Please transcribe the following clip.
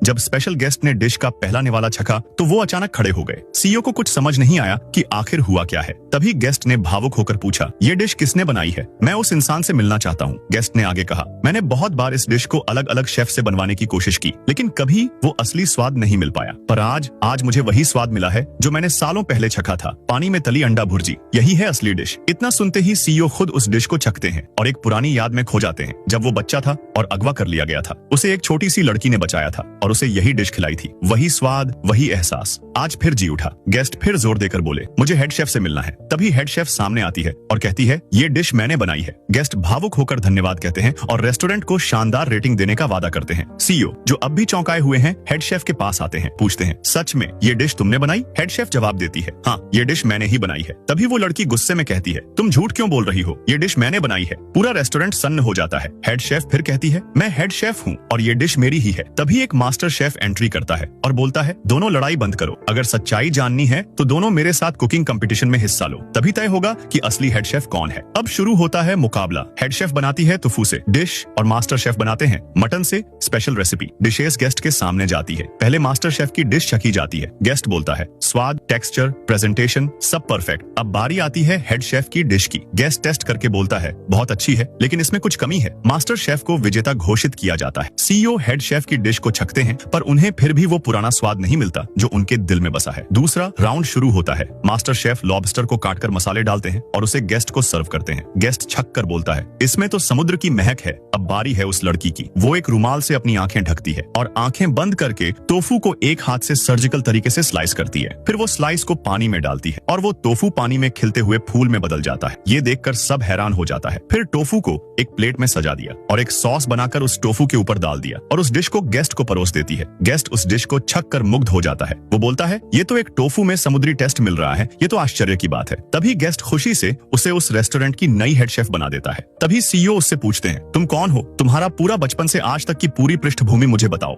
जब special guest ने dish का पहला निवाला छका तो वो अचानक खड़े हो गए। सीईओ को कुछ समझ नहीं आया कि आखिर हुआ क्या है। तभी गेस्ट ने भावुक होकर पूछा, ये डिश किसने बनाई है? मैं उस इंसान से मिलना चाहता हूँ। गेस्ट ने आगे कहा, मैंने बहुत बार इस डिश को अलग अलग शेफ से बनवाने की कोशिश की, लेकिन कभी वो असली स्वाद नहीं मिल पाया। पर आज मुझे वही स्वाद मिला है जो मैंने सालों पहले छका था, पानी में तली अंडा भुर्जी। यही है असली डिश। इतना सुनते ही सीईओ खुद उस डिश को चखते हैं और एक पुरानी याद में खो जाते हैं। जब वो बच्चा था और अगवा कर लिया गया था, उसे एक छोटी सी लड़की ने बचाया था और उसे यही डिश खिलाई थी। वही स्वाद, वही एहसास आज फिर जी उठा। गेस्ट फिर जोर देकर बोले, मुझे हेड शेफ से मिलना है। तभी हेड शेफ सामने आती है और कहती है, ये डिश मैंने बनाई है। गेस्ट भावुक होकर धन्यवाद कहते हैं और रेस्टोरेंट को शानदार रेटिंग देने का वादा करते हैं। सीईओ, जो अब भी चौंकाए हुए हैं, हेड शेफ के पास आते हैं, पूछते हैं, सच में ये डिश तुमने बनाई? हेड शेफ जवाब देती है, हाँ, ये डिश मैंने ही बनाई है। तभी वो लड़की गुस्से में कहती है, तुम झूठ क्यों बोल रही हो? ये डिश मैंने बनाई है। पूरा रेस्टोरेंट सन्न हो जाता है। हेड शेफ फिर कहती है, मैं हेड शेफ हूँ और ये डिश मेरी ही है। तभी एक मास्टर शेफ एंट्री करता है और बोलता है, दोनों लड़ाई बंद करो। अगर सच्चाई जाननी है तो दोनों मेरे साथ कुकिंग कंपटीशन में हिस्सा लो, तभी तय होगा कि असली हेड शेफ कौन है। अब शुरू होता है मुकाबला। हेड शेफ बनाती है टोफू से डिश और मास्टर शेफ बनाते हैं मटन से स्पेशल रेसिपी। डिशेस गेस्ट के सामने जाती है। पहले मास्टर शेफ की डिश चखी जाती है। गेस्ट बोलता है, स्वाद, टेक्सचर, प्रेजेंटेशन सब परफेक्ट। अब बारी आती है हेड शेफ की डिश की। गेस्ट टेस्ट करके बोलता है, बहुत अच्छी है, लेकिन इसमें कुछ कमी है। मास्टर शेफ को विजेता घोषित किया जाता है। सीईओ हेड शेफ की डिश को छकते हैं, पर उन्हें फिर भी वो पुराना स्वाद नहीं मिलता जो उनके दिल में बसा है। दूसरा राउंड शुरू होता है। मास्टर शेफ लॉबस्टर को काटकर मसाले डालते हैं और उसे गेस्ट को सर्व करते हैं। गेस्ट छक कर बोलता है, इसमें तो समुद्र की महक है। अब बारी है उस लड़की की। वो एक रुमाल से अपनी आंखें ढकती है और आंखें बंद करके टोफू को एक हाथ से सर्जिकल तरीके से स्लाइस करती है। फिर वो स्लाइस को पानी में डालती है और वो टोफू पानी में खिलते हुए फूल में बदल जाता है। ये देखकर सब हैरान हो जाता है। फिर टोफू को एक प्लेट में सजा दिया और एक सॉस बनाकर उस टोफू के ऊपर डाल दिया और उस डिश को गेस्ट को परोस देती है। गेस्ट उस डिश को छक कर मुग्ध हो जाता है। वो बोलता है, ये तो एक टोफू में समुद्री टेस्ट मिल रहा है, ये तो आश्चर्य की बात है। तभी गेस्ट खुशी से उसे उस रेस्टोरेंट की नई हेड शेफ बना देता है। तभी सीईओ उससे पूछते हैं, तुम कौन हो? तुम्हारा पूरा बचपन से आज तक की पूरी पृष्ठभूमि मुझे बताओ।